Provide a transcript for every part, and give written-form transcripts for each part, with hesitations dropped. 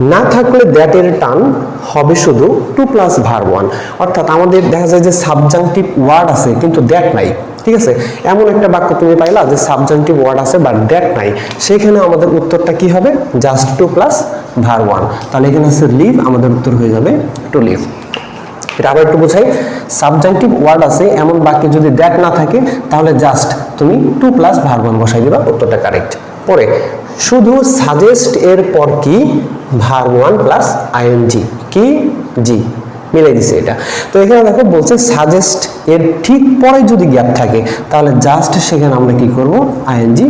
না থাকলে দ্যাট এর টান হবে শুধু টু প্লাস ভার্ব ওয়ান। অর্থাৎ আমাদের দেখা যায় যে সাবজাংটিভ ওয়ার্ড আছে কিন্তু দ্যাট নাই, ঠিক আছে? এমন একটা বাক্য তুমি পাইলা যে সাবজাংটিভ ওয়ার্ড আছে বাট দ্যাট নাই, সেখানে আমাদের উত্তরটা কি হবে? Just to plus verb one. তাহলে এখানে আছে লিভ, আমাদের উত্তর হয়ে যাবে টু লিভ। এটা আবার একটু বোঝাই, সাবজাংটিভ ওয়ার্ড আছে এমন বাক্যে যদি দ্যাট না থাকে তাহলে জাস্ট তুমি টু প্লাস ভার্ব ওয়ান বসাই দিবা, উত্তরটা কারেক্ট। পরে শুধু সাজেস্ট এর পর কি? ভার্ব ওয়ান প্লাস আইএনজি, কি? জি, মিলাই দিছে এটা। তো এখানে দেখো বলছে সাজেস্ট এর ঠিক পরে যদি গ্যাপ থাকে তাহলে জাস্ট সেখানে আমরা কি করব? আইএনজি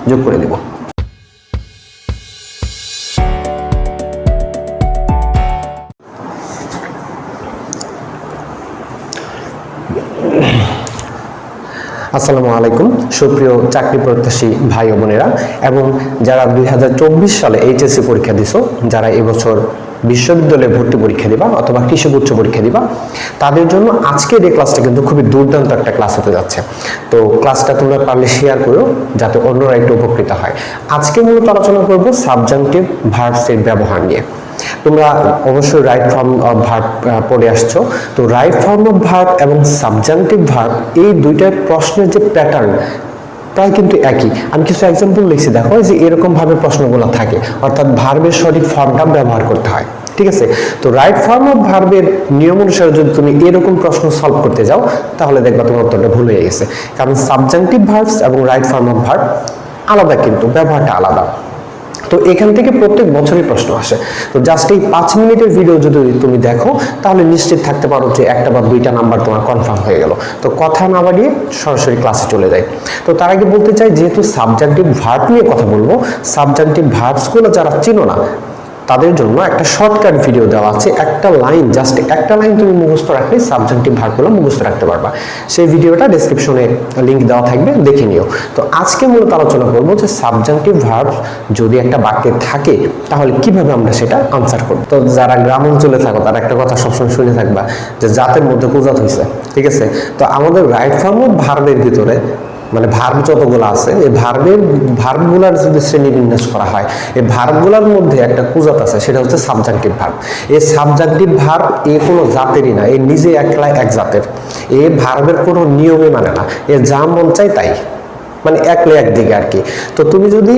যোগ করে দেব। আসসালামু আলাইকুম সুপ্রিয় চাকরি প্রত্যাশী ভাই ও বোনেরা এবং যারা 2024 সালে এইচএসসি পরীক্ষা দিছো, যারা এবছর বিশ্ববিদ্যালয়ে ভর্তি পরীক্ষা দিবা অথবা কৃষি উচ্চ পরীক্ষা দিবা, তাদের জন্য আজকের এই ক্লাসটা কিন্তু খুবই দুর্দান্ত একটা ক্লাস হতে যাচ্ছে। তো ক্লাসটা তোমরা পারলে শেয়ার করো যাতে অন্যরা একটু উপকৃত হয়। আজকে মূলত আলোচনা করব সাবজাংটিভ ভার্বস এর ব্যবহার নিয়ে। তোমরা অবশ্যই রাইট ফর্ম অফ ভার্ব পড়ে আসছো। তো রাইট ফর্ম অফ ভার্ব এবং সাবজাংটিভ ভার্ব এই দুইটার প্রশ্নের যে প্যাটার্ন প্রায় কিন্তু একই। আমি কিছু এক্সাম্পল লিখছি, দেখো যে এরকম ভাবে প্রশ্নগুলো থাকে, অর্থাৎ ভার্বের সঠিক ফর্মটা ব্যবহার করতে হয়, ঠিক আছে? তো রাইট ফর্ম অফ ভার্বের নিয়ম অনুসারে যদি তুমি এরকম প্রশ্ন সলভ করতে যাও তাহলে দেখবা তোমার উত্তরটা ভুল হয়ে গেছে, কারণ সাবজাংটিভ ভার্বস এবং রাইট ফর্ম অফ ভার্ব আলাদা, কিন্তু ব্যবহারটা আলাদা। তো এখান থেকে প্রত্যেক বছরই প্রশ্ন আসে। তো জাস্ট এই 5 মিনিটের ভিডিও যদি তুমি দেখো তাহলে নিশ্চিত থাকতে পারো যে একটা বা দুইটা নাম্বার তোমার কনফার্ম হয়ে গেল। তো কথা না বাড়িয়ে সরাসরি ক্লাসে চলে যায়। তো তার আগে বলতে চাই, যেহেতু সাবজাংটিভ ভার্ব নিয়ে কথা বলবো, সাবজাংটিভ ভার্বসগুলো যারা চিনো না তাদের জন্য একটা শর্টকাট ভিডিও দেওয়া আছে। একটা লাইন, জাস্ট একটা লাইন তুমি মুখস্থ রাখলে সাবজাংটিভ ভার্বগুলো মুখস্থ রাখতে পারবা। সেই ভিডিওটা ডেসক্রিপশনে লিংক দেওয়া থাকবে, দেখে নিও। তো আজকে মূলত আলোচনা করবো যে সাবজাংটিভ ভার্ব যদি একটা বাক্যে থাকে তাহলে কিভাবে আমরা সেটা আনসার করব। তো যারা গ্রাম অঞ্চলে থাকো তারা একটা কথা সবসময় শুনে থাকবা যে জাতের মধ্যে কুজাত হয়েছে, ঠিক আছে? তো আমাদের রাইট ফর্ম অফ ভার্বের ভিতরে মানে ভার্ব যতগুলো আছে, এই ভার্বগুলার যদি শ্রেণীবিন্যাস করা হয়, এই ভার্বগুলোর মধ্যে একটা কুজাত আছে, সেটা হচ্ছে সাবজাংটিভ ভার্ব। এই সাবজাংটিভ ভার্ব কোনো জাতেরই না, এই নিজে একলা এক জাতের। এই ভার্বের কোনো নিয়মই মানে না, এ যা মন চাই তাই, মানে একলে একদিকে আর কি। তো তুমি যদি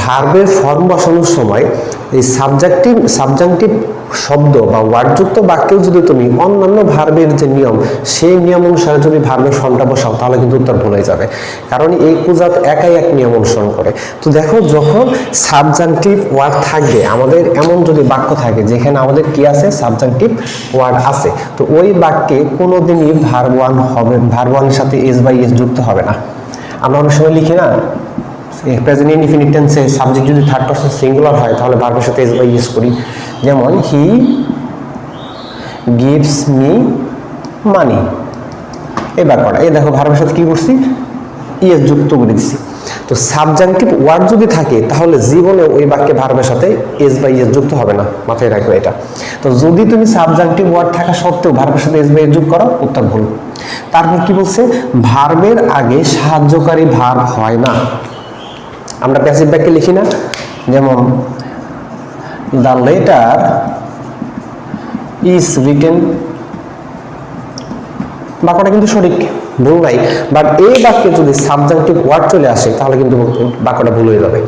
ভার্বের ফর্ম বসানোর সময় এই সাবজাংটিভ শব্দ বা ওয়ার্ডযুক্ত বাক্যেও যদি তুমি অন্যান্য ভার্বের যে নিয়ম সেই নিয়ম অনুসারে যদি ভার্বের ফর্মটা বসাও তাহলে কিন্তু উত্তর ভুল হয়ে যাবে, কারণ এই কুজাত একাই এক নিয়ম অনুসরণ করে। তো দেখো, যখন সাবজাংটিভ ওয়ার্ড থাকবে, আমাদের এমন যদি বাক্য থাকে যেখানে আমাদের কি আছে? সাবজাংটিভ ওয়ার্ড আছে, তো ওই বাক্যে কোনোদিনই ভার্ব ওয়ান হবে, ভার্ব ওয়ানের সাথে এস বাই এস যুক্ত হবে না। আমরা অনেক সময় লিখি না, প্রেজেন্ট ইনডিফিনিট টেন্সে সাবজেক্ট যদি থার্ড পারসন সিঙ্গুলার হয় তাহলে ভার্বের সাথে এস বাই এস করি। যেমন হি গিভস মি মানি, এই বাক্যটা, এই দেখো ভার্বের সাথে কি করছি? ইএস যুক্ত করে দিচ্ছি। তো সাবজাংটিভ ওয়ার্ড যদি থাকে তাহলে জীবনে ওই বাক্যে ভার্বের সাথে এস বাই এস যুক্ত হবে না, মাথায় রাখবে এটা। তো যদি তুমি সাবজাংটিভ ওয়ার্ড থাকা সত্ত্বেও ভার্বের সাথে এস বাই এস যোগ করো, উত্তর ভুল। তারপর কি বলছে? ভার্বের আগে সাহায্যকারী ভার্ব হয় না। আমরা প্যাসিভ বাক্যে লিখি না, যেমন দ্য লেটার ইজ রিটেন, বাক্যটা কিন্তু সঠিক, ভুল নাই। বাট এই বাক্যে যদি সাবজাংটিভ ওয়ার্ড চলে আসে তাহলে কিন্তু বাক্যটা ভুল হয়ে যাবে।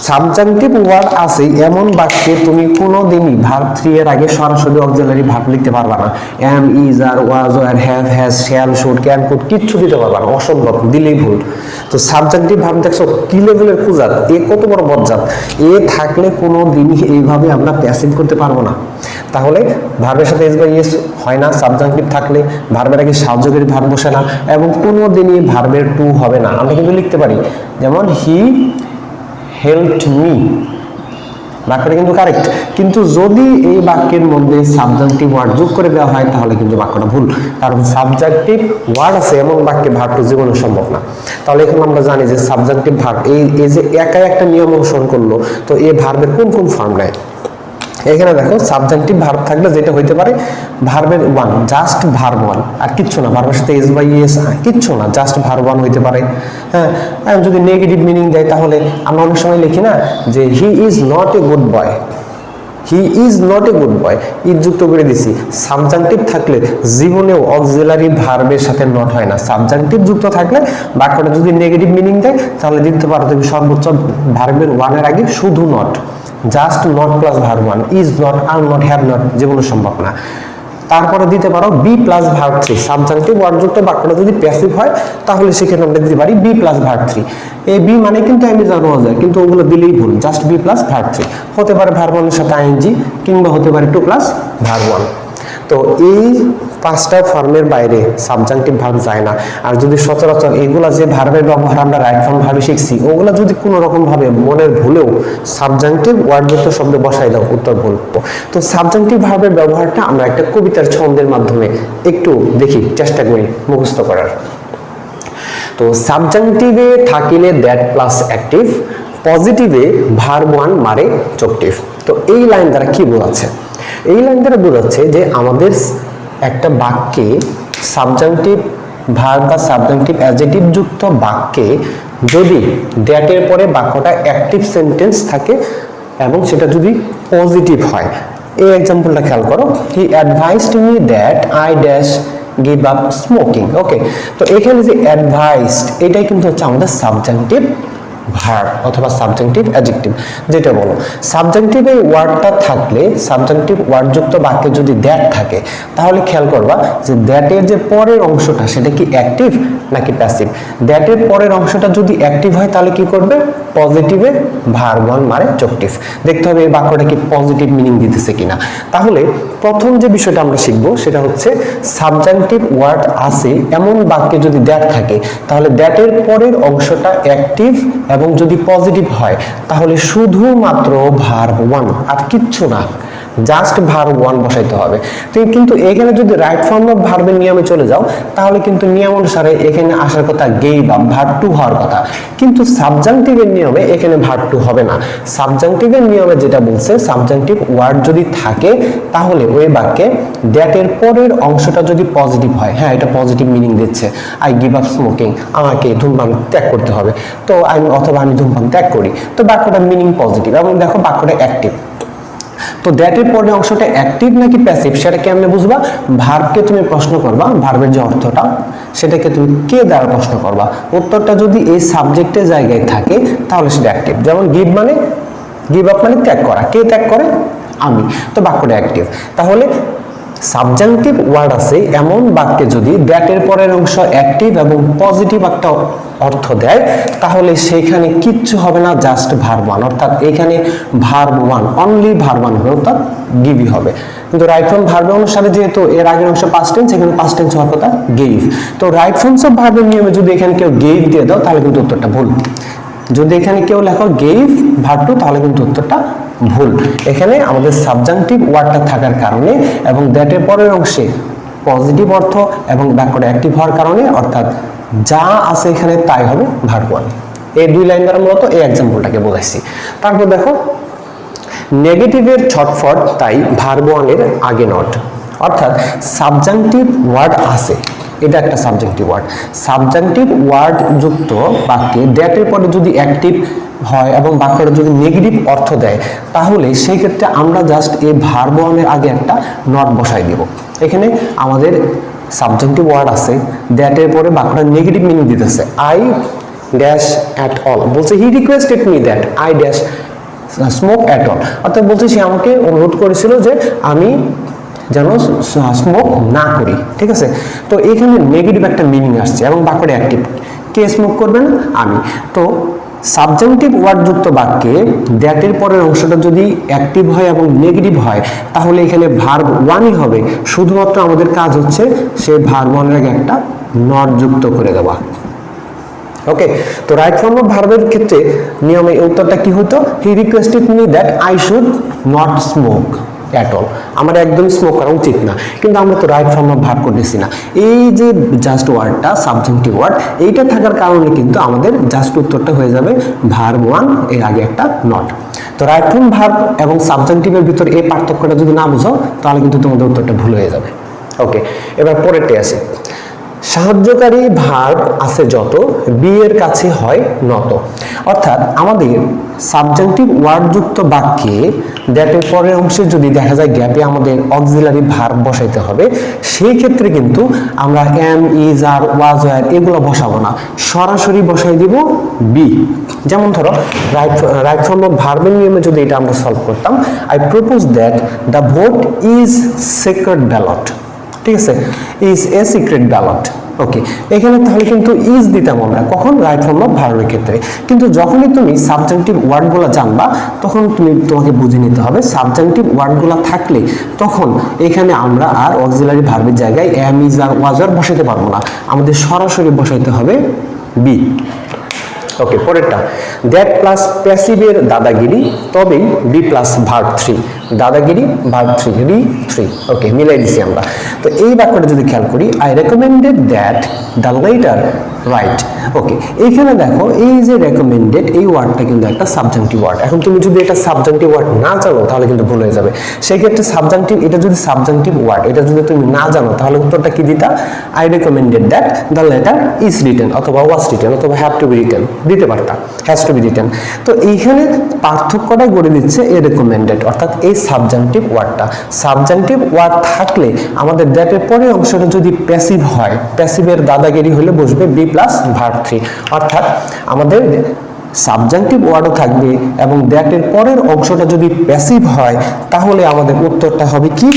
সাবজাংটিভ ওয়ার্ড আছে এমন বাক্যে তুমি কোনোদিনই ভার্ব 3 এর আগে সরাসরি অক্সিলারি ভার্ব লিখতে পারবা না। Am, is, are, was, are, have, has, shall, should, can, could কিচ্ছু দিতে পারবা না, অসম্ভব, দিলেই ভুল। তো সাবজাংটিভ ভার্ব দেখছো কি লেভেলের কুজাত, এ কত বড় বজ্জাত। এ থাকলে কোনোদিনই এইভাবে আমরা প্যাসিভ করতে পারবো না। তাহলে ভার্বের সাথে এস বাই এস হয় না সাবজাংটিভ থাকলে, ভার্বের আগে সাহায্যকারী ভার্ব বসে না, এবং কোনোদিনই ভার্বের টু হবে না। আমরা কিন্তু লিখতে পারি যেমন হি হেল্পড মি, বাক্যটা কিন্তু কারেক্ট। কিন্তু যদি এই বাক্যের মধ্যে সাবজাংটিভ ওয়ার্ড যোগ করে দেওয়া হয় তাহলে কিন্তু বাক্যটা ভুল, কারণ সাবজাংটিভ ওয়ার্ড আছে এমন বাক্যে ভার্ব টু জীবনে সম্ভব না। তাহলে এখন আমরা জানি যে সাবজাংটিভ ভার্ব এই যে একাই একটা নিয়ম অনুসরণ করলো, তো এই ভার্বের কোন কোন ফর্ম নেয়? এখানে দেখো সাবজাংটিভ ভার্ব থাকলে যেটা হইতে পারে ভার্বের ওয়ান, জাস্ট ভার্ব ওয়ান, আর কিচ্ছু না, ভার্বের সাথে এস বাই এস কিচ্ছু না, জাস্ট ভার্ব ওয়ান হইতে পারে। হ্যাঁ, যদি নেগেটিভ মিনিং দেয় তাহলে আমরা অনেক সময় লিখি না যে he is not a good boy, he is not a good boy, is যুক্ত করে দিছি। সাবজাংটিভ থাকলে জীবনেও অক্সিলারি ভার্বের সাথে নট হয় না। সাবজাংটিভ যুক্ত থাকলে বাক্যটা যদি নেগেটিভ মিনিং দেয় তাহলে দিতে পারো তুমি সর্বোচ্চ ভার্বের ওয়ানের আগে শুধু not, just not plus verb one, is not, are not, have not, যেগুলো সম্ভব না। তারপরে দিতে পারো be plus verb three. Subjunctive word যুক্ত বাক্যটা যদি প্যাসিভ হয় তাহলে সেক্ষেত্রে আমরা দিতে পারি বি প্লাস ভার্ব থ্রি। এই বি মানে কিন্তু আমি জানো যায়, কিন্তু ওগুলো দিলেই ভুল, just be plus verb three. হতে পারে ভার্ব ওয়ানের সাথে আইএনজি, কিংবা হতে পারে টু প্লাস ভার্ব ওয়ান। তো এই পাঁচটা ফর্মের বাইরে সাবজাংটিভ ভার্ব যায় না। আর যদি সচরাচর এগুলা যে ভার্বের ব্যবহার আমরা রাইট ফর্ম ভাবে শিখছি, ওগুলা যদি কোনো রকম ভাবে মনের ভুলেও সাবজাংটিভ ওয়ার্ড যুক্ত শব্দ বসাই দাও, উত্তর ভুল। তো সাবজাংটিভ ভার্বের ব্যবহারটা আমরা একটা কবিতার ছন্দের মাধ্যমে একটু দেখি, চেষ্টা করি মুখস্থ করার। তো সাবজাংটিভে থাকিলে দ্যাট প্লাস অ্যাক্টিভ, পজিটিভে ভার্ব ওয়ান মারে চকটিভ। তো এই লাইন দ্বারা কি বোঝাচ্ছে? এই লাইন দ্বারা বোঝাচ্ছে যে আমাদের একটা বাক্যে সাবজাংটিভ ভার্ব বা সাবজাংটিভ অ্যাডজেক্টিভ যুক্ত বাক্যে যদি দ্যাটের পরে বাক্যটা অ্যাক্টিভ সেন্টেন্স থাকে এবং সেটা যদি পজিটিভ হয়। এই এক্সাম্পলটা খেয়াল করো, he advised me that I dash give up smoking. Okay, তো এখানে যে অ্যাডভাইসড, এটাই কিন্তু হচ্ছে আমাদের সাবজাংটিভ ভার্ব অথবা সাবজাংটিভ অ্যাডজেক্টিভ যেটা বলো। সাবজাংটিভ এই ওয়ার্ডটা থাকলে, সাবজাংটিভ ওয়ার্ড যুক্ত বাক্যে যদি দ্যাট থাকে, তাহলে খেয়াল করবা যে দ্যাটের যে পরের অংশটা সেটা কি অ্যাক্টিভ নাকি প্যাসিভ। দ্যাটের পরের অংশটা যদি অ্যাক্টিভ হয় তাহলে কি করবে? পজিটিভে ভার্ব ওয়ান মারে চকটিভ। দেখতে হবে এই বাক্যটা কি পজিটিভ মিনিং দিতেছে কিনা। তাহলে প্রথম যে বিষয়টা আমরা শিখবো সেটা হচ্ছে সাবজাংটিভ ওয়ার্ড আছে এমন বাক্যে যদি দ্যাট থাকে, তাহলে দ্যাটের পরের অংশটা অ্যাক্টিভ এবং যদি পজিটিভ হয় তাহলে শুধুমাত্র ভার্ব ওয়ান, আর কিচ্ছু না, জাস্ট ভার্ব ওয়ান বসাইতে হবে। কিন্তু এখানে যদি রাইট ফর্ম অফ ভার্বের নিয়মে চলে যাও তাহলে কিন্তু নিয়ম অনুসারে এখানে আসার কথা গেভ আপ, ভার্ব টু হওয়ার কথা। কিন্তু সাবজাংটিভের নিয়মে এখানে ভার্ব টু হবে না। সাবজাংটিভের নিয়মে যেটা বলছে, সাবজাংটিভ ওয়ার্ড যদি থাকে তাহলে ওই বাক্যে দ্যাটের পরের অংশটা যদি পজিটিভ হয়, হ্যাঁ এটা পজিটিভ মিনিং দিচ্ছে, আই গিভ আপ স্মোকিং, আমাকে ধূমপান ত্যাগ করতে হবে, তো আমি ধূমপান ত্যাগ করি, তো বাক্যটা মিনিং পজিটিভ এবং দেখো বাক্যটা অ্যাক্টিভ। তো দ্যাটের পরের অংশটা অ্যাক্টিভ নাকি প্যাসিভ সেটা কেমনে বুঝবা? ভার্বকে তুমি প্রশ্ন করবা, ভার্বের যে অর্থটা সেটাকে তুমি কে দ্বারা প্রশ্ন করবা। উত্তরটা যদি এই সাবজেক্টের জায়গায় থাকে তাহলে সেটা অ্যাক্টিভ। যেমন গিভ মানে, গিভ আপ মানে ত্যাগ করা, কে ত্যাগ করে? আমি, তো বাক্যটা অ্যাক্টিভ। তাহলে সাবজাংটিভ ওয়ার্ড আছে এমন বাক্যে যদি দ্যাটের পরের অংশ অ্যাক্টিভ এবং পজিটিভ একটা অর্থ দেয় তাহলে সেখানে কিচ্ছু হবে না, জাস্ট ভার্ব ওয়ান। অর্থাৎ এখানে verb one, only verb one হবে, অর্থাৎ গিভই হবে। কিন্তু রাইট ফর্ম ভার্ব অনুসারে যেহেতু এর আগের অংশ পাস্ট টেন্স, এখানে পাস্ট টেন্স হওয়ার কথা গেভ। তো রাইট ফর্মস অফ ভার্বের নিয়মে যদি এখানে কেউ গেভ দিয়ে দাও তাহলে কিন্তু উত্তরটা ভুল। যদি এখানে কেউ লেখো গেভ ভার্ব টু তাহলে কিন্তু উত্তরটা ভুল। এখানে আমাদের সাবজাংটিভ ওয়ার্ডটা থাকার কারণে এবং দ্যাটের পরের অংশে পজিটিভ অর্থ এবং বাক্যটা অ্যাক্টিভ হওয়ার কারণে, অর্থাৎ যা আছে এখানে তাই হবে ভার্ব ওয়ান। এই দুই লাইন দ্বারা মূলত এই এক্সাম্পলটাকে বোঝাইছি। তারপর দেখো নেগেটিভের ছটফট তাই ভার্ব ওয়ানের আগে নট, অর্থাৎ সাবজাংটিভ ওয়ার্ড আছে, এটা একটা সাবজাংটিভ ওয়ার্ড। সাবজাংটিভ ওয়ার্ড যুক্ত বাক্যে দ্যাটের পরে যদি অ্যাক্টিভ হয় এবং বাক্যটা যদি নেগেটিভ অর্থ দেয় তাহলে সেই ক্ষেত্রে আমরা জাস্ট এই ভার্ব ওয়ানের আগে একটা নট বসাই দিব। এখানে আমাদের সাবজাংটিভ ওয়ার্ড আছে, দ্যাটের পরে বাক্যটা নেগেটিভ মিনিং দিতেছে, আই ড্যাশ অ্যাট অল, বলছে he requested me that I dash smoke at all, অর্থাৎ বলছে সে আমাকে অনুরোধ করেছিল যে আমি যেন স্মোক না করি, ঠিক আছে। তো এখানে নেগেটিভ একটা মিনিং আসছে এবং বাক্যটা অ্যাক্টিভ, কে স্মোক করবেন? আমি। তো সাবজাংটিভ ওয়ার্ড যুক্ত বাক্যে দ্যাটের পরের অংশটা যদি অ্যাক্টিভ হয় এবং নেগেটিভ হয় তাহলে এখানে ভার্ব ওয়ানই হবে। শুধুমাত্র আমাদের কাজ হচ্ছে সেই ভার্ব ওয়ানের আগে একটা নট যুক্ত করে দেওয়া। ওকে, তো রাইট ফর্ম অফ ভার্বের ক্ষেত্রে নিয়মে উত্তরটা কি হতো? He requested me that I should not smoke at all, আমার একদম স্মোক করা উচিত না, কিন্তু আমরা তো রাইট ফর্ম অফ ভার্ব করতেছি না। এই যে জাস্ট ওয়ার্ডটা সাবজাংটিভ ওয়ার্ড, এইটা থাকার কারণে কিন্তু আমাদের জাস্ট উত্তরটা হয়ে যাবে ভার্ব ওয়ান এর আগে একটা নট। তো রাইট ফর্ম ভার্ব এবং সাবজাংটিভের ভিতর এই পার্থক্যটা যদি না বুঝো তাহলে কিন্তু তোমাদের উত্তরটা ভুল হয়ে যাবে। ওকে, এবার পরেরটি আছে সাহায্যকারী ভার্ব আছে যত, বি এর কাছে হয় নত। অর্থাৎ আমাদের সাবজেক্টিভ ওয়ার্ড যুক্ত বাক্যে দ্যাট এর পরের অংশে যদি দেখা যায় গ্যাপে আমাদের অক্সিলারি ভার্ব বসাইতে হবে, সেই ক্ষেত্রে কিন্তু আমরা am, is, are, was, were এগুলো বসাবো না, সরাসরি বসাই দিব বি। যেমন ধরো রাইট ফর্ম অফ ভার্বের নিয়মে যদি এটা আমরা সলভ করতাম, I propose that the vote is secret ballot. ঠিক আছে, ইজ এ সিক্রেট ব্যালট। ওকে, এখানে তাহলে কিন্তু ইজ দিতাম আমরা কখন, রাইট ফর্ম অফ ভার্বের ক্ষেত্রে। কিন্তু যখনই তুমি সাবজেক্টিভ ওয়ার্ডগুলো জানবা তখন তোমাকে বুঝে নিতে হবে সাবজেক্টিভ ওয়ার্ডগুলো থাকলে তখন এখানে আমরা আর অক্সিলারি ভার্বের জায়গায় এম, ইজ, আর, ওয়াজ, আর বসাইতে পারবো না, আমাদের সরাসরি বসাইতে হবে বি। ওকে, পরেরটা, দ্যাট প্লাস প্যাসিভের দাদাগিরি তবেই বি প্লাস ভার্ব 3, দাদাগিরি ভার্ব 3, রি 3। ওকে, মিলাই দিছি আমরা। তো এই বাক্যটা যদি খেয়াল করি, I recommended that the letter write. Okay, এইখানে দেখো এই যে রেকমেন্ডেড এই ওয়ার্ডটা কিন্তু একটা সাবজেক্টিভ ওয়ার্ড। এখন তুমি যদি এটা সাবজেক্টিভ ওয়ার্ড না জানো তাহলে কিন্তু ভুল হয়ে যাবে। সেই ক্ষেত্রে সাবজেক্টিভ, এটা যদি সাবজেক্টিভ ওয়ার্ড, এটা যদি তুমি না জানো তাহলে উত্তরটা কি দিতা, I recommended that the letter is written অথবা ওয়াজ রিটেন অথবা হ্যাভ টু বি রিটেন দিতে পারতা, হ্যাজ টু বি রিটেন। তো এইখানে পার্থক্যটা গড়ে দিচ্ছে এ রেকমেন্ডেড, অর্থাৎ এই সাবজেক্টিভ ওয়ার্ডটা। সাবজেক্টিভ ওয়ার্ড থাকলে আমাদের দ্যাট এর পরের অংশটা যদি প্যাসিভ হয়, প্যাসিভের দাদাগিরি হলে বসবে বি প্লাস ভার্ব 3। অর্থাৎ আমাদের সাবজেক্টিভ ওয়ার্ডও থাকবে এবং দ্যাট এর পরের অংশটা যদি প্যাসিভ হয় তাহলে আমাদের উত্তরটা হবে কি,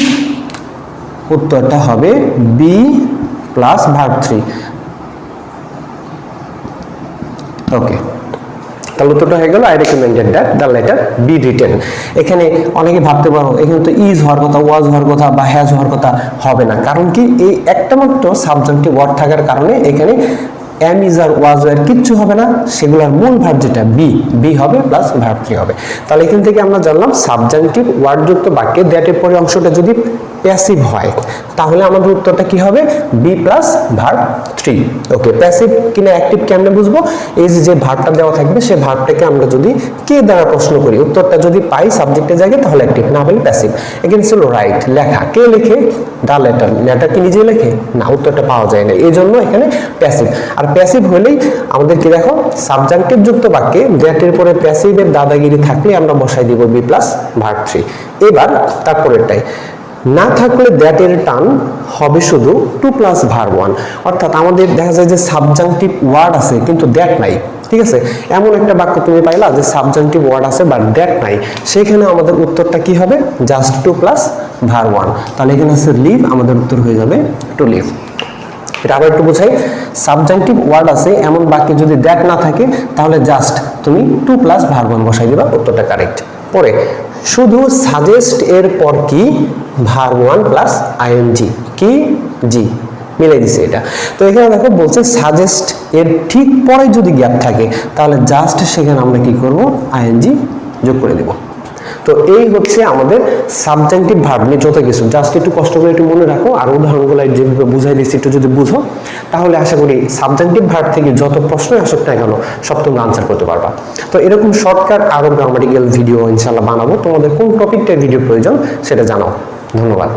উত্তরটা হবে বি প্লাস ভার্ব 3। ওকে, তাহলে উত্তরটা হয়ে গেল I recommended that the letter be written. এখানে অনেকে ভাবতে পারো এখানে তো ইজ হওয়ার কথা, ওয়াজ হওয়ার কথা বা হ্যাজ হওয়ার কথা, হবে না। কারণ কি, এই একটা মাত্র সাবজেক্টিভ ওয়ার্ড থাকার কারণে এখানে am, is, are, was, were কিচ্ছু হবে না, সেগুলোর মূল ভার্ব যেটা বি, বি হবে প্লাস ভার্ব 3 হবে। তাহলে এখান থেকে আমরা জানলাম সাবজেক্টিভ ওয়ার্ড যুক্ত বাক্যে দ্যাট এর পরের অংশটা যদি প্যাসিভ হয় তাহলে আমাদের উত্তরটা কি হবে, বি প্লাস ভার্ব 3। ওকে, প্যাসিভ কিনা অ্যাক্টিভ কেমনে বুঝবো, এই যে ভার্বটা দেওয়া থাকবে সেই ভার্বটাকে আমরা যদি কে দ্বারা প্রশ্ন করি, উত্তরটা যদি পাই সাবজেক্টের জায়গায় তাহলে অ্যাক্টিভ, না হলে প্যাসিভ। এখানে ছিল রাইট, লেখা, কে লেখে, দা লেটার, লেটার কি নিজে লেখে না, উত্তরটা পাওয়া যায় না, এই জন্য এখানে প্যাসিভ। আর প্যাসিভ হলেই আমাদের কি দেখো, সাবজেক্টিভ যুক্ত বাক্যে দ্যাট এর পরে প্যাসিভের দাদাগিরি থাকলে আমরা বসাই দিব বি প্লাস ভার্ব 3। এবার তারপরেরটাই, না থাকলে দ্যাট এর টান হবে শুধু টু প্লাস ভার্ব 1। অর্থাৎ আমাদের দেখা যায় যে সাবজেক্টিভ ওয়ার্ড আছে কিন্তু দ্যাট নাই। ঠিক আছে, এমন একটা বাক্য তুমি পাইলা যে সাবজেক্টিভ ওয়ার্ড আছে বাট দ্যাট নাই, সেখানে আমাদের উত্তরটা কি হবে, জাস্ট টু প্লাস ভার্ব 1। তাহলে এখানে আছে লিভ, আমাদের উত্তর হয়ে যাবে টু লিভ। এটা আবার একটু বোঝাই, সাবজেক্টিভ ওয়ার্ড আছে এমন বাক্যে যদি দ্যাট না থাকে তাহলে জাস্ট তুমি টু প্লাস ভার্ব 1 বসাই দিবা, উত্তরটা কারেক্ট। পরে শুধু সাজেস্ট এর পর কি, ভার্ব 1 প্লাস আইএনজি, কি, জি, মিলাই দিছে এটা। তো এখানে দেখো বলছে সাজেস্ট এর ঠিক পরে যদি গ্যাপ থাকে তাহলে জাস্ট সেখানে আমরা কি করব, আইএনজি যোগ করে দেব। তো এই হচ্ছে আমাদের সাবজেক্টিভ ভার্ব নিয়ে যত কিছু, জাস্ট একটু কষ্ট করে একটু মনে রাখো, আর উদাহরণগুলো যেভাবে বুঝাই দিচ্ছি একটু যদি বুঝো তাহলে আশা করি সাবজেক্টিভ ভার্ব থেকে যত প্রশ্ন আসুক না কেন সব তুমি আনসার করতে পারবা। তো এরকম শর্টকাট আরো গ্রামাটিক্যাল ভিডিও ইনশাআল্লাহ বানাবো, তোমাদের কোন টপিকটার ভিডিও প্রয়োজন সেটা জানাও। ধন্যবাদ।